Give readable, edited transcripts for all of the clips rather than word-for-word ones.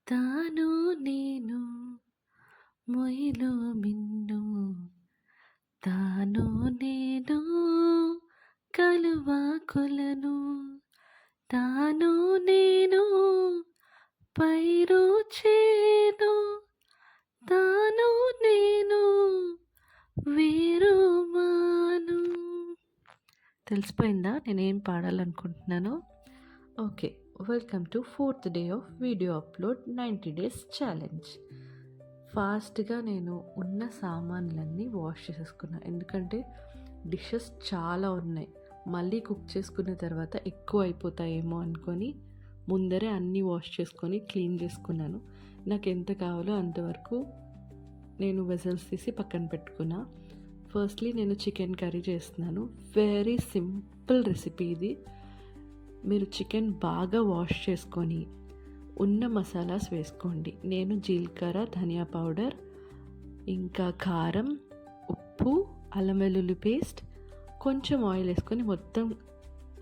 తాను నేను మొయిలో మిన్ను తాను నేను కలువ కొలను తాను నేను పైరు చేను తాను నేను వేరు మాను. తెలిసిపోయిందా నేనేం పాడాలనుకుంటున్నానో? Okay, welcome to 4th day of video upload 90 days challenge. ఫాస్ట్గా నేను ఉన్న సామాన్లన్నీ వాష్ చేసేసుకున్నాను, ఎందుకంటే డిషెస్ చాలా ఉన్నాయి. మళ్ళీ కుక్ చేసుకున్న తర్వాత ఎక్కువ అయిపోతాయేమో అనుకొని ముందరే అన్నీ వాష్ చేసుకొని క్లీన్ చేసుకున్నాను. నాకు ఎంత కావాలో అంతవరకు నేను వెజల్స్ తీసి పక్కన పెట్టుకున్నా. ఫస్ట్లీ నేను చికెన్ కర్రీ చేస్తున్నాను. వెరీ సింపుల్ రెసిపీ ఇది. మీరు చికెన్ బాగా వాష్ చేసుకొని ఉన్న మసాలాస్ వేసుకోండి. నేను జీలకర్ర, ధనియా పౌడర్, ఇంకా కారం, ఉప్పు, అల్లం వెల్లుల్లి పేస్ట్, కొంచెం ఆయిల్ వేసుకొని మొత్తం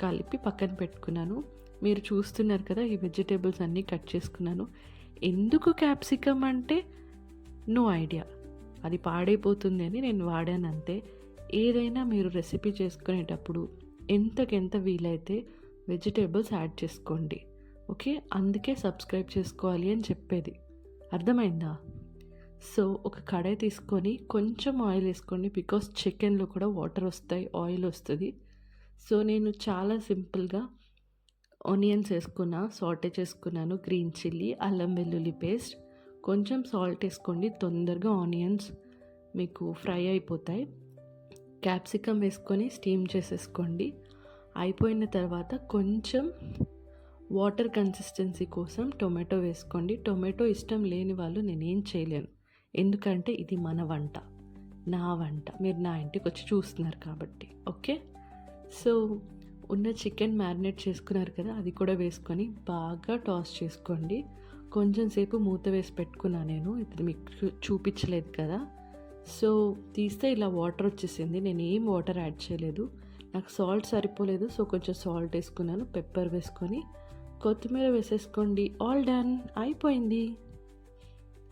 కలిపి పక్కన పెట్టుకున్నాను. మీరు చూస్తున్నారు కదా, ఈ వెజిటేబుల్స్ అన్నీ కట్ చేసుకున్నాను. ఎందుకు క్యాప్సికమ్ అంటే నో ఐడియా, అది పాడైపోతుంది అని నేను వాడాను అంతే. ఏదైనా మీరు రెసిపీ చేసుకునేటప్పుడు ఎంతకెంత వీలైతే వెజిటేబుల్స్ యాడ్ చేసుకోండి, ఓకే? అందుకే సబ్స్క్రైబ్ చేసుకోవాలి అని చెప్పేది, అర్థమైందా? సో ఒక కడాయి తీసుకొని కొంచెం ఆయిల్ వేసుకోండి, బికాస్ చికెన్లో కూడా వాటర్ వస్తాయి, ఆయిల్ వస్తుంది. సో నేను చాలా సింపుల్గా ఆనియన్స్ వేసుకున్నా, సాటే చేసుకున్నాను, గ్రీన్ చిల్లీ, అల్లం వెల్లుల్లి పేస్ట్, కొంచెం సాల్ట్ వేసుకోండి, తొందరగా ఆనియన్స్ మీకు ఫ్రై అయిపోతాయి. క్యాప్సికమ్ వేసుకొని స్టీమ్ చేసేసుకోండి. అయిపోయిన తర్వాత కొంచెం వాటర్ కన్సిస్టెన్సీ కోసం టొమాటో వేసుకోండి. టొమాటో ఇష్టం లేని వాళ్ళు నేనేం చేయలేను, ఎందుకంటే ఇది మన వంట, నా వంట, మీరు నా ఇంటికి వచ్చి చూస్తున్నారు కాబట్టి, ఓకే? సో ఉన్న చికెన్ మ్యారినేట్ చేసుకున్నారు కదా, అది కూడా వేసుకొని బాగా టాస్ చేసుకోండి. కొంచెం సేపు మూత వేసి పెట్టుకున్నా నేను, ఇప్పుడు మీకు చూపించలేదు కదా. సో తీస్తే ఇలా వాటర్ వచ్చేసింది, నేను ఏం వాటర్ యాడ్ చేయలేదు. నాకు సాల్ట్ సరిపోలేదు, సో కొంచెం సాల్ట్ వేసుకున్నాను. పెప్పర్ వేసుకొని కొత్తిమీర వేసేసుకోండి. ఆల్ డన్, అయిపోయింది.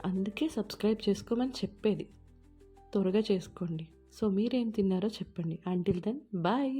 అందుకే సబ్స్క్రైబ్ చేసుకోమని చెప్పేది, త్వరగా చేసుకోండి. సో మీరేం తిన్నారో చెప్పండి. Until then bye.